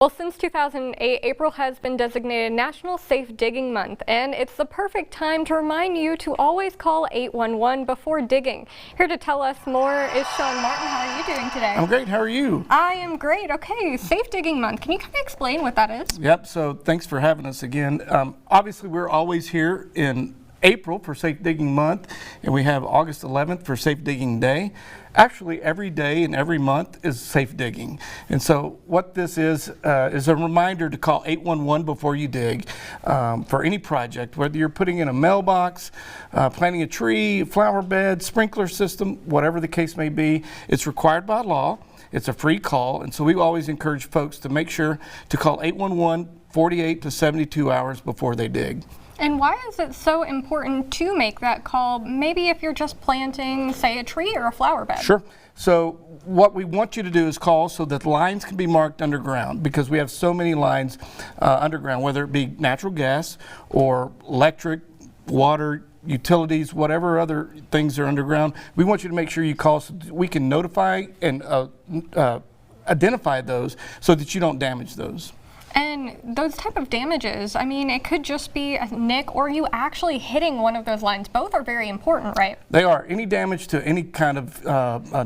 Well, since 2008, April has been designated National Safe Digging Month, and it's the perfect time to remind you to always call 811 before digging. Here to tell us more is Sean Martin. How are you doing today? I'm great. How are you? I am great. Okay, Safe Digging Month. Can you kind of explain what that is? Yep, so thanks for having us again. Obviously, we're always here in April for Safe Digging Month, and we have August 11th for Safe Digging Day. Actually, every day and every month is safe digging. And so what this is a reminder to call 811 before you dig for any project, whether you're putting in a mailbox, planting a tree, flower bed, sprinkler system, whatever the case may be. It's required by law. It's a free call, and so we always encourage folks to make sure to call 811 48 to 72 hours before they dig. And why is it so important to make that call, maybe if you're just planting, say, a tree or a flower bed? Sure. So what we want you to do is call so that lines can be marked underground, because we have so many lines underground, whether it be natural gas or electric, water, utilities, whatever other things are underground. We want you to make sure you call so that we can notify and identify those so that you don't damage those. And those type of damages, I mean, it could just be a nick or you actually hitting one of those lines. Both are very important, right? They are. Any damage to any kind of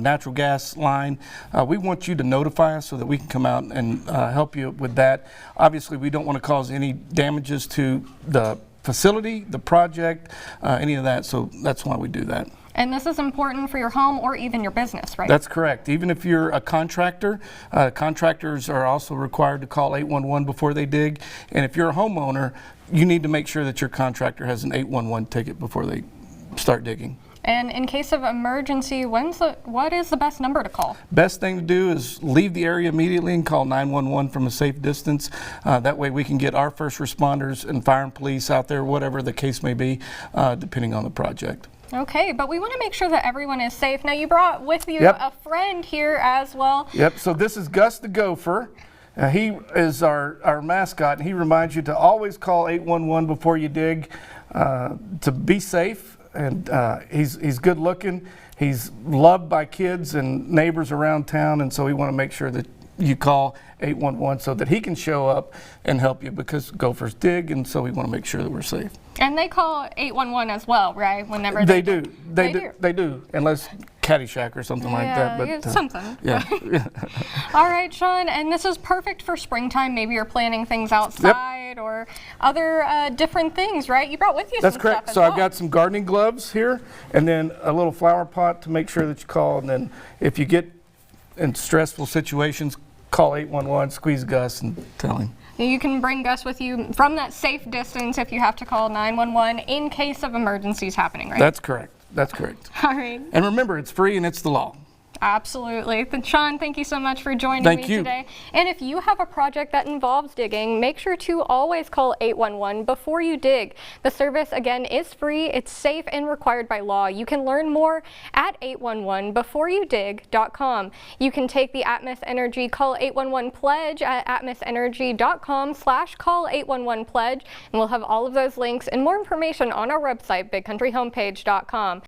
natural gas line, we want you to notify us so that we can come out and help you with that. Obviously, we don't want to cause any damages to the facility, the project, any of that, so that's why we do that. And this is important for your home or even your business, right? That's correct. Even if you're a contractor, contractors are also required to call 811 before they dig. And if you're a homeowner, you need to make sure that your contractor has an 811 ticket before they start digging. And in case of emergency, what is the best number to call? Best thing to do is leave the area immediately and call 911 from a safe distance. That way we can get our first responders and fire and police out there, whatever the case may be, depending on the project. Okay, but we want to make sure that everyone is safe. Now, you brought with you a friend here as well. Yep, so this is Gus the Gopher. He is our mascot, and he reminds you to always call 811 before you dig to be safe. And he's good looking. He's loved by kids and neighbors around town, and so we want to make sure that you call 811 so that he can show up and help you, because gophers dig, and so we want to make sure that we're safe. And they call 811 as well, right? Whenever they do. They do, unless Caddyshack or something like that. But something. Yeah. All right, Sean, and this is perfect for springtime. Maybe you're planting things outside or other different things, right? You brought with you That's some correct. stuff So as well. I've got some gardening gloves here, and then a little flower pot to make sure that you call. And then if you get in stressful situations, call 811, squeeze Gus, and tell him. You can bring Gus with you from that safe distance if you have to call 911 in case of emergencies happening, right? That's correct. That's correct. All right. And remember, it's free and it's the law. Absolutely. Sean, thank you so much for joining me today. And if you have a project that involves digging, make sure to always call 811 before you dig. The service, again, is free, it's safe, and required by law. You can learn more at 811beforeyoudig.com. You can take the Atmos Energy Call 811 Pledge at atmosenergy.com/call811pledge, and we'll have all of those links and more information on our website, bigcountryhomepage.com.